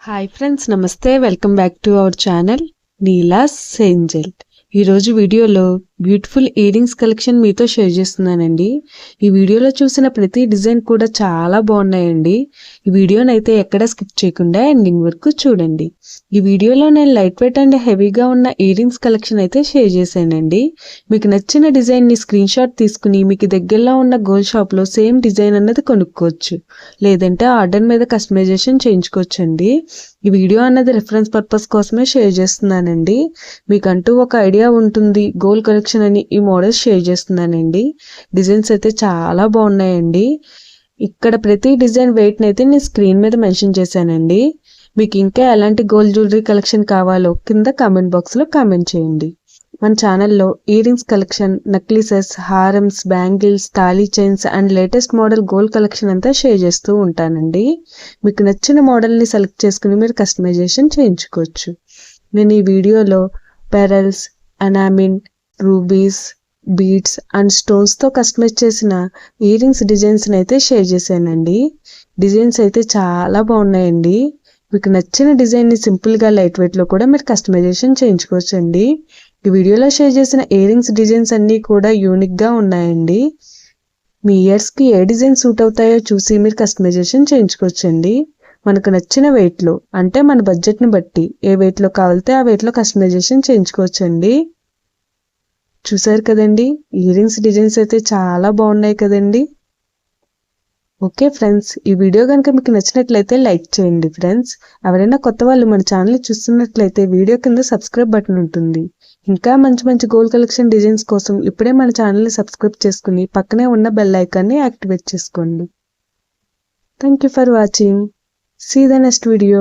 Hi friends, నమస్తే. Welcome back to our channel Neela's Angel. ఈరోజు వీడియోలో బ్యూటిఫుల్ ఇయర్ రింగ్స్ కలెక్షన్ మీతో షేర్ చేస్తున్నానండి. ఈ వీడియోలో చూసిన ప్రతి డిజైన్ కూడా చాలా బాగున్నాయండి. ఈ వీడియోని అయితే ఎక్కడ స్కిప్ చేయకుండా ఎండింగ్ వరకు చూడండి. ఈ వీడియోలో నేను లైట్ వెయిట్ అండ్ హెవీగా ఉన్న ఇయర్ రింగ్స్ కలెక్షన్ అయితే షేర్ చేశానండి. మీకు నచ్చిన డిజైన్ని స్క్రీన్ షాట్ తీసుకుని మీకు దగ్గరలో ఉన్న గోల్డ్ షాప్లో సేమ్ డిజైన్ అన్నది కొనుక్కోవచ్చు, లేదంటే ఆర్డర్ మీద కస్టమైజేషన్ చేయించుకోవచ్చండి. ఈ వీడియో అన్నది రిఫరెన్స్ పర్పస్ కోసమే షేర్ చేస్తున్నానండి. మీకంటూ ఒక ఐడియా ఉంటుంది గోల్డ్ కలెక్షన్ అని ఈ మోడల్స్ షేర్ చేస్తున్నానండి. డిజైన్స్ అయితే చాలా బాగున్నాయండి. ఇక్కడ ప్రతి డిజైన్ వెయిట్ అయితే నేను స్క్రీన్ మీద మెన్షన్ చేశానండి. మీకు ఇంకా ఎలాంటి గోల్డ్ జ్యువెలరీ కలెక్షన్ కావాలో కింద కామెంట్ బాక్స్లో కామెంట్ చేయండి. మన ఛానల్లో ఇయర్ రింగ్స్ కలెక్షన్, నెక్లెసెస్, హారమ్స్, బ్యాంగిల్స్, తాళీ chains and latest model gold collection అంతా షేర్ చేస్తూ ఉంటానండి. మీకు నచ్చిన మోడల్ని సెలెక్ట్ చేసుకుని మీరు కస్టమైజేషన్ చేయించుకోవచ్చు. నేను ఈ వీడియోలో pearls, enamel, rubies, beads and స్టోన్స్తో కస్టమైజ్ చేసిన ఇయర్ రింగ్స్ డిజైన్స్ని అయితే షేర్ చేశానండి. డిజైన్స్ అయితే చాలా బాగున్నాయండి. మీకు నచ్చిన డిజైన్ని సింపుల్గా లైట్ వెయిట్లో కూడా మీరు కస్టమైజేషన్ చేయించుకోవచ్చండి. ఈ వీడియోలో షేర్ చేసిన ఇయర్ రింగ్స్ డిజైన్స్ అన్నీ కూడా యూనిక్గా ఉన్నాయండి. మీ ఇయర్స్కి ఏ డిజైన్ సూట్ అవుతాయో చూసి మీరు కస్టమైజేషన్ చేయించుకోవచ్చండి. మనకు నచ్చిన వెయిట్లో, అంటే మన బడ్జెట్ని బట్టి ఏ వెయిట్లో కావాలితే ఆ వెయిట్లో కస్టమైజేషన్ చేయించుకోవచ్చండి. చూసారు కదండి, ఇయర్ రింగ్స్ డిజైన్స్ అయితే చాలా బాగున్నాయి కదండి. ఓకే ఫ్రెండ్స్, ఈ వీడియో కనుక మీకు నచ్చినట్లయితే లైక్ చేయండి. ఫ్రెండ్స్, ఎవరైనా కొత్త వాళ్ళు మన ఛానల్ చూస్తున్నట్లయితే వీడియో కింద సబ్స్క్రైబ్ బటన్ ఉంటుంది. ఇంకా మంచి మంచి గోల్డ్ కలెక్షన్ డిజైన్స్ కోసం ఇప్పుడే మన ఛానల్ని సబ్స్క్రైబ్ చేసుకుని పక్కనే ఉన్న బెల్ ఐకాన్ని యాక్టివేట్ చేసుకోండి. Thank you for watching. See the next video.